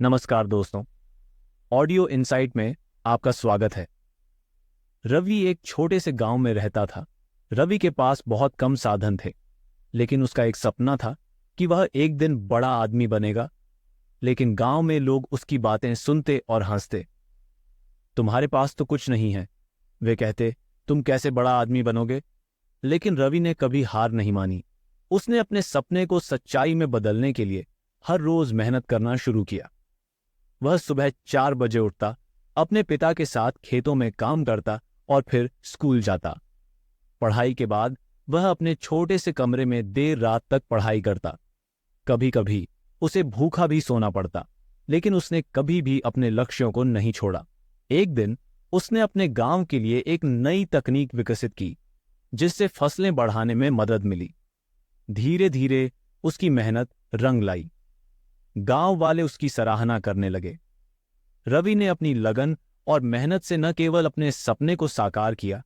नमस्कार दोस्तों, audio insight में आपका स्वागत है। रवि एक छोटे से गांव में रहता था। रवि के पास बहुत कम साधन थे, लेकिन उसका एक सपना था कि वह एक दिन बड़ा आदमी बनेगा। लेकिन गांव में लोग उसकी बातें सुनते और हंसते। तुम्हारे पास तो कुछ नहीं है, वे कहते, तुम कैसे बड़ा आदमी बनोगे। लेकिन रवि ने कभी हार नहीं मानी। उसने अपने सपने को सच्चाई में बदलने के लिए हर रोज मेहनत करना शुरू किया। वह सुबह 4 बजे उठता, अपने पिता के साथ खेतों में काम करता और फिर स्कूल जाता। पढ़ाई के बाद वह अपने छोटे से कमरे में देर रात तक पढ़ाई करता। कभी कभी उसे भूखा भी सोना पड़ता, लेकिन उसने कभी भी अपने लक्ष्यों को नहीं छोड़ा। एक दिन उसने अपने गांव के लिए एक नई तकनीक विकसित की, जिससे फसलें बढ़ाने में मदद मिली। धीरे धीरे उसकी मेहनत रंग लाई। गांव वाले उसकी सराहना करने लगे। रवि ने अपनी लगन और मेहनत से न केवल अपने सपने को साकार किया,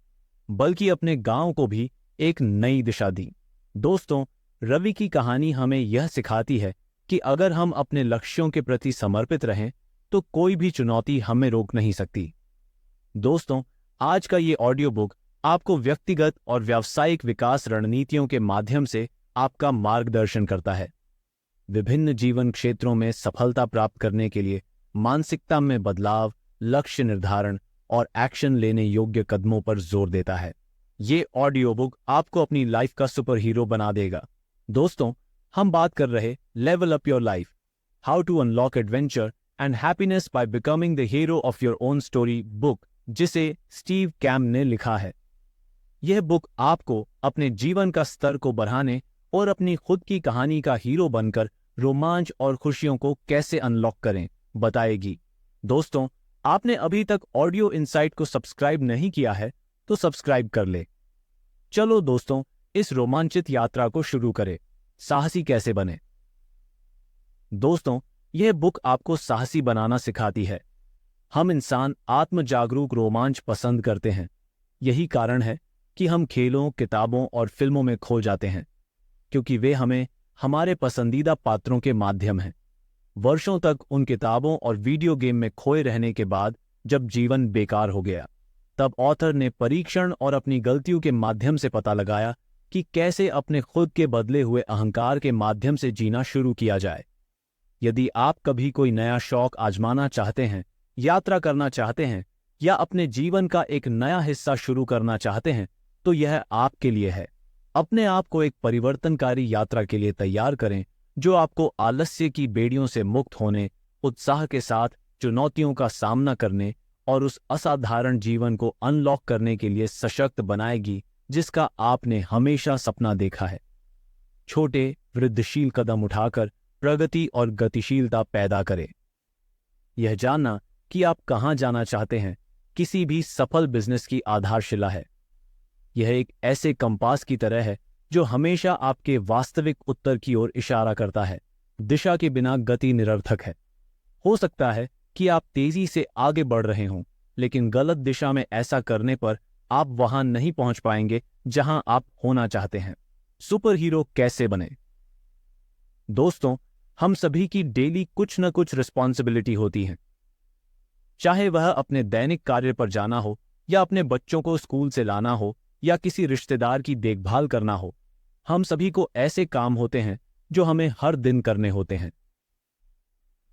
बल्कि अपने गांव को भी एक नई दिशा दी। दोस्तों, रवि की कहानी हमें यह सिखाती है कि अगर हम अपने लक्ष्यों के प्रति समर्पित रहें, तो कोई भी चुनौती हमें रोक नहीं सकती। दोस्तों, आज का ये ऑडियो बुक आपको व्यक्तिगत और व्यावसायिक विकास रणनीतियों के माध्यम से आपका मार्गदर्शन करता है। विभिन्न जीवन क्षेत्रों में सफलता प्राप्त करने के लिए मानसिकता में बदलाव, लक्ष्य निर्धारण और एक्शन लेने योग्य कदमों पर जोर देता है। ये ऑडियो बुक आपको अपनी लाइफ का सुपर हीरो बना देगा। दोस्तों, हम बात कर रहे level up your life, how to unlock adventure and happiness by becoming the hero of your own story book, जिसे स्टीव कैम ने लिखा है। यह बुक आपको अपने जीवन का स्तर को बढ़ाने और अपनी खुद की कहानी का हीरो बनकर रोमांच और खुशियों को कैसे अनलॉक करें बताएगी। दोस्तों, आपने अभी तक ऑडियो इनसाइट को सब्सक्राइब नहीं किया है तो सब्सक्राइब कर ले। चलो दोस्तों, इस रोमांचित यात्रा को शुरू करें। साहसी कैसे बने। दोस्तों, यह बुक आपको साहसी बनाना सिखाती है। हम इंसान आत्म जागरूक रोमांच पसंद करते हैं। यही कारण है कि हम खेलों, किताबों और फिल्मों में खो जाते हैं, क्योंकि वे हमें हमारे पसंदीदा पात्रों के माध्यम हैं। वर्षों तक उन किताबों और वीडियो गेम में खोए रहने के बाद जब जीवन बेकार हो गया, तब ऑथर ने परीक्षण और अपनी गलतियों के माध्यम से पता लगाया कि कैसे अपने खुद के बदले हुए अहंकार के माध्यम से जीना शुरू किया जाए। यदि आप कभी कोई नया शौक आजमाना चाहते हैं, यात्रा करना चाहते हैं या अपने जीवन का एक नया हिस्सा शुरू करना चाहते हैं, तो यह आपके लिए है। अपने आप को एक परिवर्तनकारी यात्रा के लिए तैयार करें, जो आपको आलस्य की बेड़ियों से मुक्त होने, उत्साह के साथ चुनौतियों का सामना करने और उस असाधारण जीवन को अनलॉक करने के लिए सशक्त बनाएगी जिसका आपने हमेशा सपना देखा है। छोटे वृद्धिशील कदम उठाकर प्रगति और गतिशीलता पैदा करें। यह जानना कि आप कहां जाना चाहते हैं किसी भी सफल बिजनेस की आधारशिला है। यह एक ऐसे कंपास की तरह है जो हमेशा आपके वास्तविक उत्तर की ओर इशारा करता है। दिशा के बिना गति निरर्थक है। हो सकता है कि आप तेजी से आगे बढ़ रहे हों, लेकिन गलत दिशा में ऐसा करने पर आप वहां नहीं पहुंच पाएंगे जहां आप होना चाहते हैं। सुपर हीरो कैसे बने। दोस्तों, हम सभी की डेली कुछ न कुछ रिस्पॉन्सिबिलिटी होती है। चाहे वह अपने दैनिक कार्य पर जाना हो, या अपने बच्चों को स्कूल से लाना हो, या किसी रिश्तेदार की देखभाल करना हो। हम सभी को ऐसे काम होते हैं जो हमें हर दिन करने होते हैं।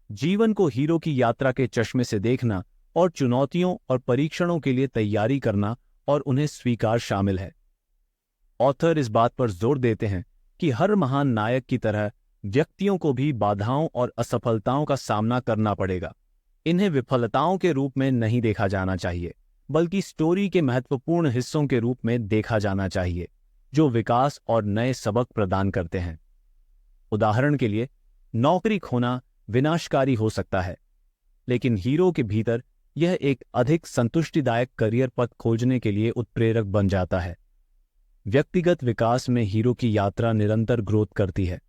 जीवन को हीरो की यात्रा के चश्मे से देखना और चुनौतियों और परीक्षणों के लिए तैयारी करना और उन्हें स्वीकार शामिल है। ऑथर इस बात पर जोर देते हैं कि हर महान नायक की तरह व्यक्तियों को भी बाधाओं और असफलताओं का सामना करना पड़ेगा। इन्हें विफलताओं के रूप में नहीं देखा जाना चाहिए, बल्कि स्टोरी के महत्वपूर्ण हिस्सों के रूप में देखा जाना चाहिए, जो विकास और नए सबक प्रदान करते हैं। उदाहरण के लिए, नौकरी खोना विनाशकारी हो सकता है, लेकिन हीरो के भीतर यह एक अधिक संतुष्टिदायक करियर पथ खोजने के लिए उत्प्रेरक बन जाता है। व्यक्तिगत विकास में हीरो की यात्रा निरंतर ग्रोथ करती है।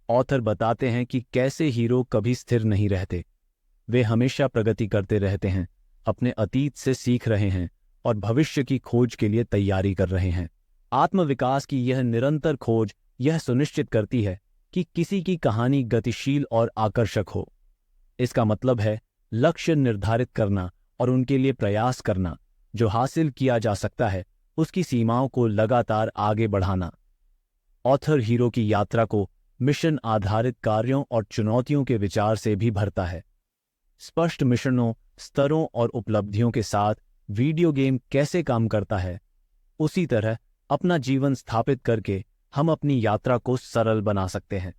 ऑथर बताते हैं कि कैसे हीरो कभी स्थिर नहीं रहते। वे हमेशा प्रगति करते रहते हैं, अपने अतीत से सीख रहे हैं और भविष्य की खोज के लिए तैयारी कर रहे हैं। आत्मविकास की यह निरंतर खोज यह सुनिश्चित करती है कि किसी की कहानी गतिशील और आकर्षक हो। इसका मतलब है लक्ष्य निर्धारित करना और उनके लिए प्रयास करना। जो हासिल किया जा सकता है उसकी सीमाओं को लगातार आगे बढ़ाना। ऑथर हीरो की यात्रा को मिशन आधारित कार्यों और चुनौतियों के विचार से भी भरता है। स्पष्ट मिशनों, स्तरों और उपलब्धियों के साथ वीडियो गेम कैसे काम करता है, उसी तरह अपना जीवन स्थापित करके हम अपनी यात्रा को सरल बना सकते हैं,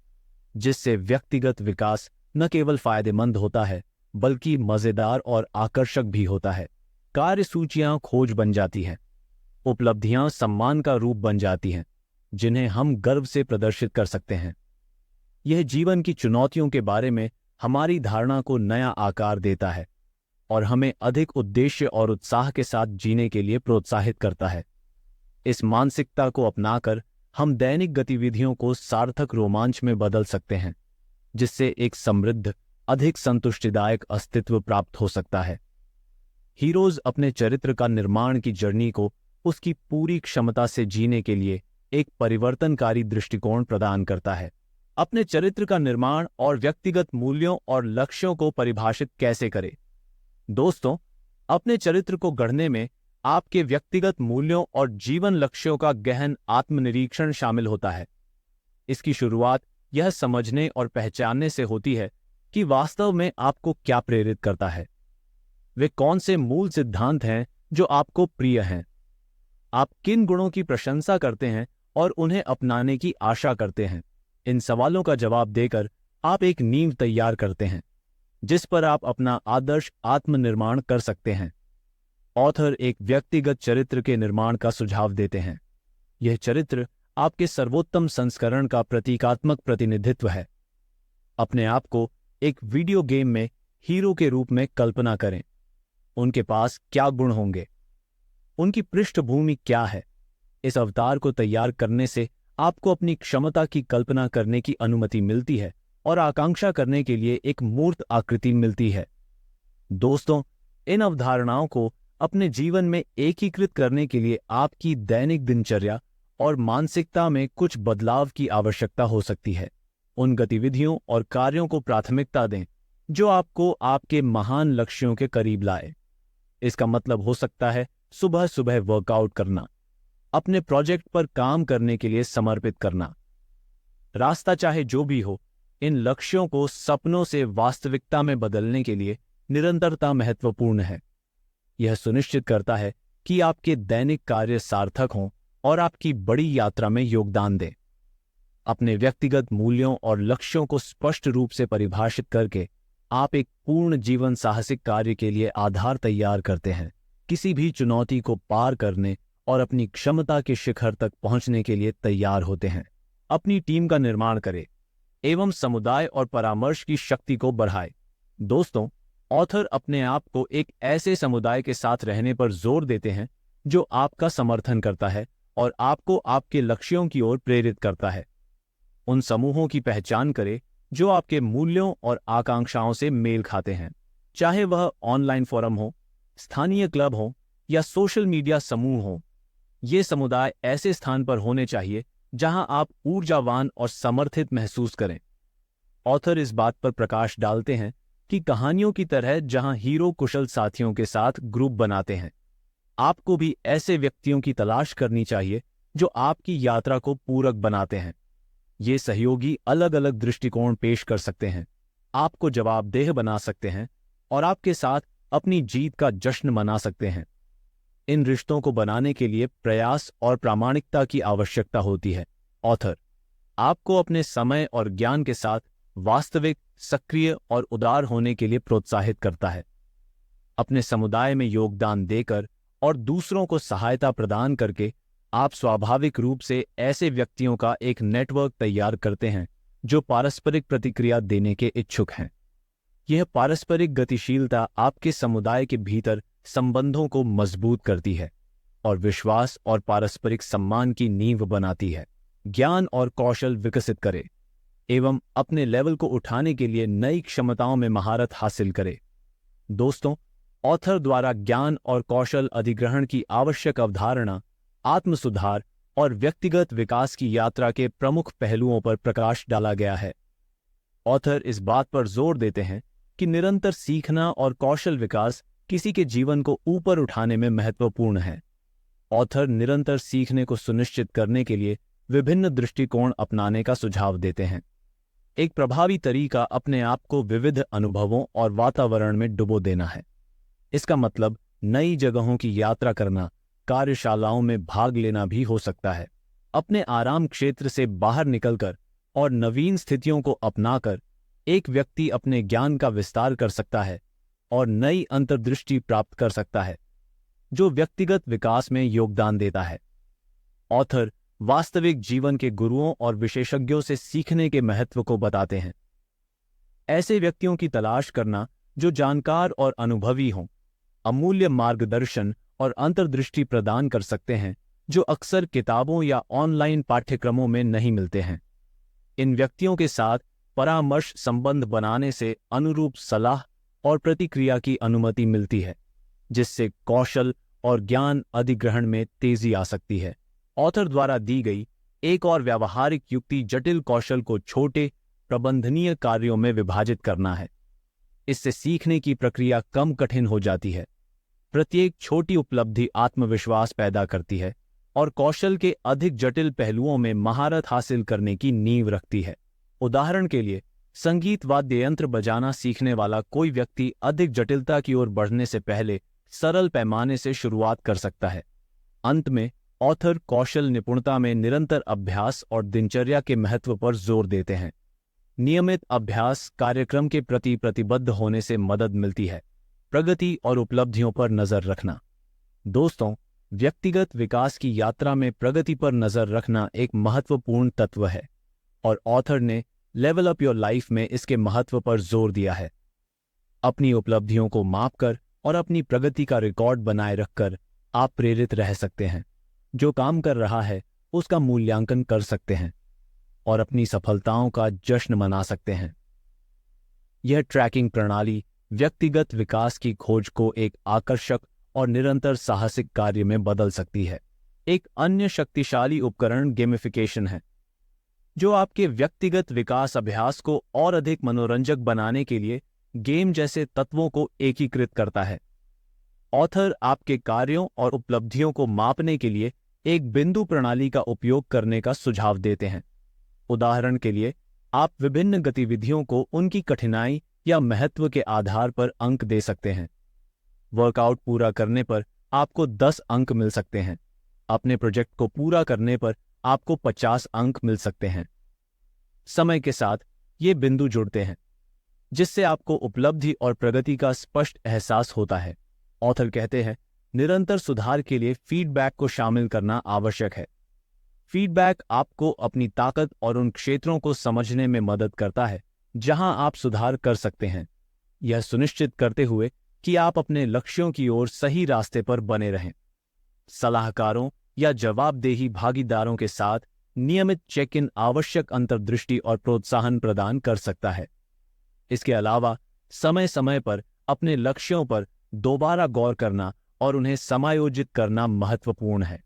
जिससे व्यक्तिगत विकास न केवल फायदेमंद होता है बल्कि मजेदार और आकर्षक भी होता है। कार्यसूचियां खोज बन जाती हैं, उपलब्धियां सम्मान का रूप बन जाती हैं जिन्हें हम गर्व से प्रदर्शित कर सकते हैं। यह जीवन की चुनौतियों के बारे में हमारी धारणा को नया आकार देता है और हमें अधिक उद्देश्य और उत्साह के साथ जीने के लिए प्रोत्साहित करता है। इस मानसिकता को अपनाकर हम दैनिक गतिविधियों को सार्थक रोमांच में बदल सकते हैं, जिससे एक समृद्ध, अधिक संतुष्टिदायक अस्तित्व प्राप्त हो सकता है। हीरोज अपने चरित्र का निर्माण की जर्नी को उसकी पूरी क्षमता से जीने के लिए एक परिवर्तनकारी दृष्टिकोण प्रदान करता है। अपने चरित्र का निर्माण और व्यक्तिगत मूल्यों और लक्ष्यों को परिभाषित कैसे करें? दोस्तों, अपने चरित्र को गढ़ने में आपके व्यक्तिगत मूल्यों और जीवन लक्ष्यों का गहन आत्मनिरीक्षण शामिल होता है। इसकी शुरुआत यह समझने और पहचानने से होती है कि वास्तव में आपको क्या प्रेरित करता है। वे कौन से मूल सिद्धांत हैं जो आपको प्रिय हैं? आप किन गुणों की प्रशंसा करते हैं और उन्हें अपनाने की आशा करते हैं? इन सवालों का जवाब देकर आप एक नींव तैयार करते हैं जिस पर आप अपना आदर्श आत्मनिर्माण कर सकते हैं। ऑथर एक व्यक्तिगत चरित्र के निर्माण का सुझाव देते हैं। यह चरित्र आपके सर्वोत्तम संस्करण का प्रतीकात्मक प्रतिनिधित्व है। अपने आप को एक वीडियो गेम में हीरो के रूप में कल्पना करें। उनके पास क्या गुण होंगे? उनकी पृष्ठभूमि क्या है? इस अवतार को तैयार करने से आपको अपनी क्षमता की कल्पना करने की अनुमति मिलती है और आकांक्षा करने के लिए एक मूर्त आकृति मिलती है। दोस्तों, इन अवधारणाओं को अपने जीवन में एकीकृत करने के लिए आपकी दैनिक दिनचर्या और मानसिकता में कुछ बदलाव की आवश्यकता हो सकती है। उन गतिविधियों और कार्यों को प्राथमिकता दें जो आपको आपके महान लक्ष्यों के करीब लाए। इसका मतलब हो सकता है सुबह सुबह वर्कआउट करना, अपने प्रोजेक्ट पर काम करने के लिए समर्पित करना। रास्ता चाहे जो भी हो, इन लक्ष्यों को सपनों से वास्तविकता में बदलने के लिए निरंतरता महत्वपूर्ण है। यह सुनिश्चित करता है कि आपके दैनिक कार्य सार्थक हों और आपकी बड़ी यात्रा में योगदान दें। अपने व्यक्तिगत मूल्यों और लक्ष्यों को स्पष्ट रूप से परिभाषित करके आप एक पूर्ण जीवन साहसिक कार्य के लिए आधार तैयार करते हैं। किसी भी चुनौती को पार करने और अपनी क्षमता के शिखर तक पहुंचने के लिए तैयार होते हैं। अपनी टीम का निर्माण करें एवं समुदाय और परामर्श की शक्ति को बढ़ाए। दोस्तों, ऑथर अपने आप को एक ऐसे समुदाय के साथ रहने पर जोर देते हैं जो आपका समर्थन करता है और आपको आपके लक्ष्यों की ओर प्रेरित करता है। उन समूहों की पहचान करें जो आपके मूल्यों और आकांक्षाओं से मेल खाते हैं, चाहे वह ऑनलाइन फोरम हो, स्थानीय क्लब हो या सोशल मीडिया समूह हो। ये समुदाय ऐसे स्थान पर होने चाहिए जहां आप ऊर्जावान और समर्थित महसूस करें। ऑथर इस बात पर प्रकाश डालते हैं कि कहानियों की तरह जहां हीरो कुशल साथियों के साथ ग्रुप बनाते हैं, आपको भी ऐसे व्यक्तियों की तलाश करनी चाहिए जो आपकी यात्रा को पूरक बनाते हैं। ये सहयोगी अलग अलग दृष्टिकोण पेश कर सकते हैं, आपको जवाबदेह बना सकते हैं और आपके साथ अपनी जीत का जश्न मना सकते हैं। इन रिश्तों को बनाने के लिए प्रयास और प्रामाणिकता की आवश्यकता होती है। ऑथर आपको अपने समय और ज्ञान के साथ वास्तविक, सक्रिय और उदार होने के लिए प्रोत्साहित करता है। अपने समुदाय में योगदान देकर और दूसरों को सहायता प्रदान करके आप स्वाभाविक रूप से ऐसे व्यक्तियों का एक नेटवर्क तैयार करते हैं जो पारस्परिक प्रतिक्रिया देने के इच्छुक हैं। यह पारस्परिक गतिशीलता आपके समुदाय के भीतर संबंधों को मजबूत करती है और विश्वास और पारस्परिक सम्मान की नींव बनाती है। ज्ञान और कौशल विकसित करें एवं अपने लेवल को उठाने के लिए नई क्षमताओं में महारत हासिल करें। दोस्तों, ऑथर द्वारा ज्ञान और कौशल अधिग्रहण की आवश्यक अवधारणा आत्म सुधार और व्यक्तिगत विकास की यात्रा के प्रमुख पहलुओं पर प्रकाश डाला गया है। ऑथर इस बात पर जोर देते हैं कि निरंतर सीखना और कौशल विकास किसी के जीवन को ऊपर उठाने में महत्वपूर्ण है। ऑथर निरंतर सीखने को सुनिश्चित करने के लिए विभिन्न दृष्टिकोण अपनाने का सुझाव देते हैं। एक प्रभावी तरीका अपने आप को विविध अनुभवों और वातावरण में डुबो देना है। इसका मतलब नई जगहों की यात्रा करना, कार्यशालाओं में भाग लेना भी हो सकता है। अपने आराम क्षेत्र से बाहर निकलकर और नवीन स्थितियों को अपनाकर एक व्यक्ति अपने ज्ञान का विस्तार कर सकता है और नई अंतर्दृष्टि प्राप्त कर सकता है, जो व्यक्तिगत विकास में योगदान देता है। ऑथर वास्तविक जीवन के गुरुओं और विशेषज्ञों से सीखने के महत्व को बताते हैं। ऐसे व्यक्तियों की तलाश करना जो जानकार और अनुभवी हों, अमूल्य मार्गदर्शन और अंतर्दृष्टि प्रदान कर सकते हैं, जो अक्सर किताबों या ऑनलाइन पाठ्यक्रमों में नहीं मिलते हैं। इन व्यक्तियों के साथ परामर्श संबंध बनाने से अनुरूप सलाह और प्रतिक्रिया की अनुमति मिलती है, जिससे कौशल और ज्ञान अधिग्रहण में तेजी आ सकती है। ऑथर द्वारा दी गई एक और व्यावहारिक युक्ति जटिल कौशल को छोटे प्रबंधनीय कार्यों में विभाजित करना है। इससे सीखने की प्रक्रिया कम कठिन हो जाती है। प्रत्येक छोटी उपलब्धि आत्मविश्वास पैदा करती है और कौशल के अधिक जटिल पहलुओं में महारत हासिल करने की नींव रखती है। उदाहरण के लिए, संगीत वाद्य यंत्र बजाना सीखने वाला कोई व्यक्ति अधिक जटिलता की ओर बढ़ने से पहले सरल पैमाने से शुरुआत कर सकता है। अंत में ऑथर कौशल निपुणता में निरंतर अभ्यास और दिनचर्या के महत्व पर जोर देते हैं। नियमित अभ्यास कार्यक्रम के प्रति प्रतिबद्ध होने से मदद मिलती है। प्रगति और उपलब्धियों पर नजर रखना। दोस्तों, व्यक्तिगत विकास की यात्रा में प्रगति पर नजर रखना एक महत्वपूर्ण तत्व है और ऑथर ने लेवल अप योर लाइफ में इसके महत्व पर जोर दिया है। अपनी उपलब्धियों को मापकर और अपनी प्रगति का रिकॉर्ड बनाए रखकर आप प्रेरित रह सकते हैं, जो काम कर रहा है उसका मूल्यांकन कर सकते हैं और अपनी सफलताओं का जश्न मना सकते हैं। यह ट्रैकिंग प्रणाली व्यक्तिगत विकास की खोज को एक आकर्षक और निरंतर साहसिक कार्य में बदल सकती है। एक अन्य शक्तिशाली उपकरण गेमिफिकेशन है, जो आपके व्यक्तिगत विकास अभ्यास को और अधिक मनोरंजक बनाने के लिए गेम जैसे तत्वों को एकीकृत करता है। ऑथर आपके कार्यों और उपलब्धियों को मापने के लिए एक बिंदु प्रणाली का उपयोग करने का सुझाव देते हैं। उदाहरण के लिए, आप विभिन्न गतिविधियों को उनकी कठिनाई या महत्व के आधार पर अंक दे सकते हैं। वर्कआउट पूरा करने पर आपको 10 अंक मिल सकते हैं। अपने प्रोजेक्ट को पूरा करने पर आपको 50 अंक मिल सकते हैं। समय के साथ ये बिंदु जुड़ते हैं, जिससे आपको उपलब्धि और प्रगति का स्पष्ट एहसास होता है। ऑथर कहते हैं, निरंतर सुधार के लिए फीडबैक को शामिल करना आवश्यक है। फीडबैक आपको अपनी ताकत और उन क्षेत्रों को समझने में मदद करता है जहां आप सुधार कर सकते हैं, यह सुनिश्चित करते हुए कि आप अपने लक्ष्यों की ओर सही रास्ते पर बने रहें। सलाहकारों या जवाबदेही भागीदारों के साथ नियमित चेक इन आवश्यक अंतर्दृष्टि और प्रोत्साहन प्रदान कर सकता है। इसके अलावा समय समय पर अपने लक्ष्यों पर दोबारा गौर करना और उन्हें समायोजित करना महत्वपूर्ण है।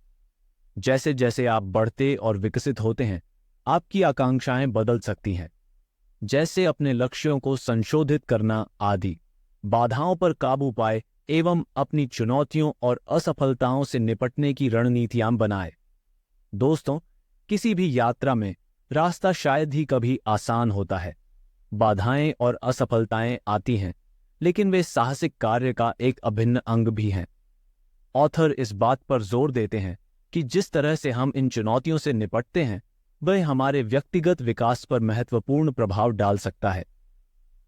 जैसे जैसे आप बढ़ते और विकसित होते हैं, आपकी आकांक्षाएं बदल सकती हैं, जैसे अपने लक्ष्यों को संशोधित करना आदि। बाधाओं पर काबू पाए एवं अपनी चुनौतियों और असफलताओं से निपटने की रणनीतियां बनाए। दोस्तों, किसी भी यात्रा में रास्ता शायद ही कभी आसान होता है। बाधाएं और असफलताएं आती हैं, लेकिन वे साहसिक कार्य का एक अभिन्न अंग भी हैं। ऑथर इस बात पर जोर देते हैं कि जिस तरह से हम इन चुनौतियों से निपटते हैं, वह हमारे व्यक्तिगत विकास पर महत्वपूर्ण प्रभाव डाल सकता है।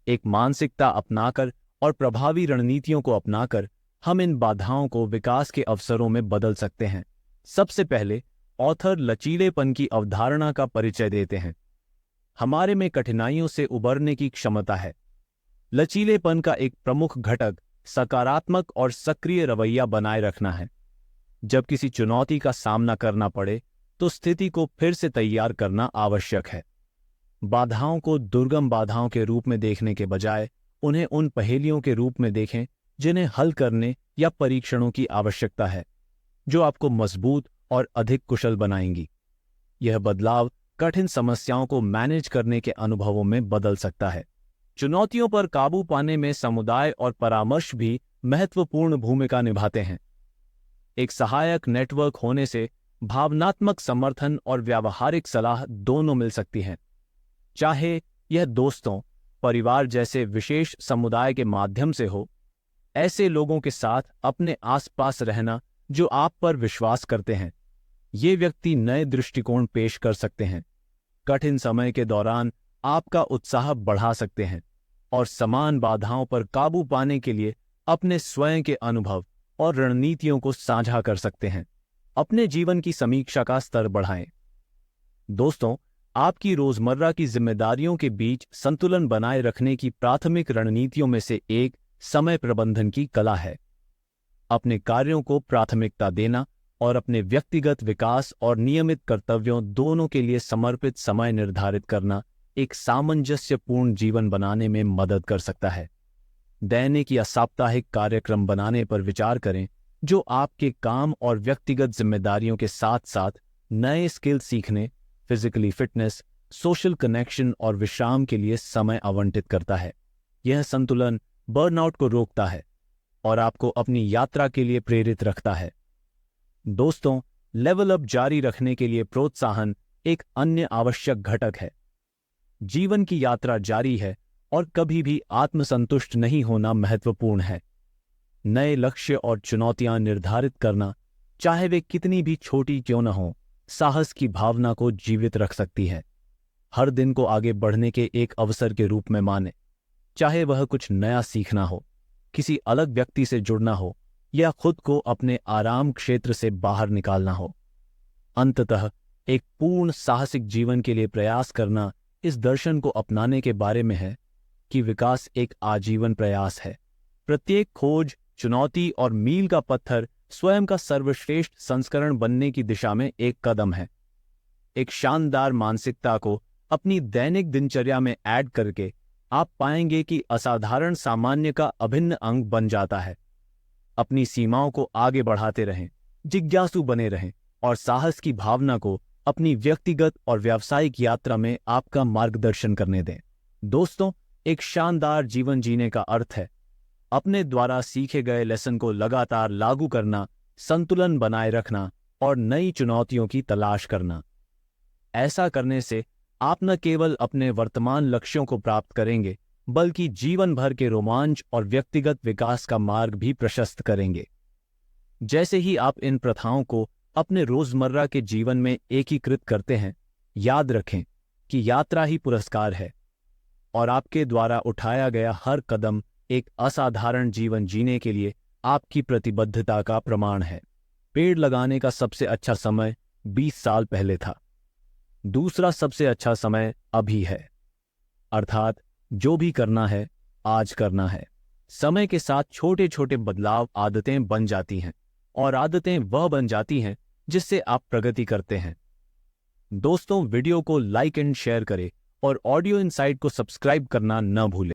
एक मानसिकता अपनाकर और प्रभावी रणनीतियों को अपनाकर हम इन बाधाओं को विकास के अवसरों में बदल सकते हैं। सबसे पहले ऑथर लचीलेपन की अवधारणा का परिचय देते हैं। हमारे में कठिनाइयों से उबरने की क्षमता है। लचीलेपन का एक प्रमुख घटक सकारात्मक और सक्रिय रवैया बनाए रखना है। जब किसी चुनौती का सामना करना पड़े तो स्थिति को फिर से तैयार करना आवश्यक है। बाधाओं को दुर्गम बाधाओं के रूप में देखने के बजाय उन्हें उन पहेलियों के रूप में देखें जिन्हें हल करने या परीक्षणों की आवश्यकता है, जो आपको मजबूत और अधिक कुशल बनाएंगी। यह बदलाव कठिन समस्याओं को मैनेज करने के अनुभवों में बदल सकता है। चुनौतियों पर काबू पाने में समुदाय और परामर्श भी महत्वपूर्ण भूमिका निभाते हैं। एक सहायक नेटवर्क होने से भावनात्मक समर्थन और व्यावहारिक सलाह दोनों मिल सकती हैं। चाहे यह दोस्तों, परिवार जैसे विशेष समुदाय के माध्यम से हो, ऐसे लोगों के साथ अपने आसपास रहना जो आप पर विश्वास करते हैं, ये व्यक्ति नए दृष्टिकोण पेश कर सकते हैं, कठिन समय के दौरान आपका उत्साह बढ़ा सकते हैं और समान बाधाओं पर काबू पाने के लिए अपने स्वयं के अनुभव और रणनीतियों को साझा कर सकते हैं। अपने जीवन की समीक्षा का स्तर बढ़ाएं। दोस्तों, आपकी रोजमर्रा की जिम्मेदारियों के बीच संतुलन बनाए रखने की प्राथमिक रणनीतियों में से एक समय प्रबंधन की कला है। अपने कार्यों को प्राथमिकता देना और अपने व्यक्तिगत विकास और नियमित कर्तव्यों दोनों के लिए समर्पित समय निर्धारित करना एक सामंजस्यपूर्ण जीवन बनाने में मदद कर सकता है। दैनिक या साप्ताहिक कार्यक्रम बनाने पर विचार करें जो आपके काम और व्यक्तिगत जिम्मेदारियों के साथ साथ नए स्किल सीखने, फिजिकली फिटनेस, सोशल कनेक्शन और विश्राम के लिए समय आवंटित करता है। यह संतुलन बर्नआउट को रोकता है और आपको अपनी यात्रा के लिए प्रेरित रखता है। दोस्तों, लेवल अप जारी रखने के लिए प्रोत्साहन एक अन्य आवश्यक घटक है। जीवन की यात्रा जारी है और कभी भी आत्मसंतुष्ट नहीं होना महत्वपूर्ण है। नए लक्ष्य और चुनौतियां निर्धारित करना, चाहे वे कितनी भी छोटी क्यों न हो, साहस की भावना को जीवित रख सकती है। हर दिन को आगे बढ़ने के एक अवसर के रूप में माने, चाहे वह कुछ नया सीखना हो, किसी अलग व्यक्ति से जुड़ना हो या खुद को अपने आराम क्षेत्र से बाहर निकालना हो। अंततः एक पूर्ण साहसिक जीवन के लिए प्रयास करना इस दर्शन को अपनाने के बारे में है कि विकास एक आजीवन प्रयास है। प्रत्येक खोज, चुनौती और मील का पत्थर स्वयं का सर्वश्रेष्ठ संस्करण बनने की दिशा में एक कदम है। एक शानदार मानसिकता को अपनी दैनिक दिनचर्या में ऐड करके आप पाएंगे कि असाधारण सामान्य का अभिन्न अंग बन जाता है। अपनी सीमाओं को आगे बढ़ाते रहें, जिज्ञासु बने रहें और साहस की भावना को अपनी व्यक्तिगत और व्यावसायिक यात्रा में आपका मार्गदर्शन करने दें। दोस्तों, एक शानदार जीवन जीने का अर्थ है अपने द्वारा सीखे गए लेसन को लगातार लागू करना, संतुलन बनाए रखना और नई चुनौतियों की तलाश करना। ऐसा करने से आप न केवल अपने वर्तमान लक्ष्यों को प्राप्त करेंगे, बल्कि जीवन भर के रोमांच और व्यक्तिगत विकास का मार्ग भी प्रशस्त करेंगे। जैसे ही आप इन प्रथाओं को अपने रोजमर्रा के जीवन में एकीकृत करते हैं, याद रखें कि यात्रा ही पुरस्कार है और आपके द्वारा उठाया गया हर कदम एक असाधारण जीवन जीने के लिए आपकी प्रतिबद्धता का प्रमाण है। पेड़ लगाने का सबसे अच्छा समय 20 साल पहले था। दूसरा सबसे अच्छा समय अभी है। अर्थात जो भी करना है, आज करना है। समय के साथ छोटे छोटे बदलाव आदतें बन जाती हैं और आदतें वह बन जाती हैं जिससे आप प्रगति करते हैं। दोस्तों, वीडियो को लाइक एंड शेयर करें और ऑडियो इनसाइट को सब्सक्राइब करना न भूलें।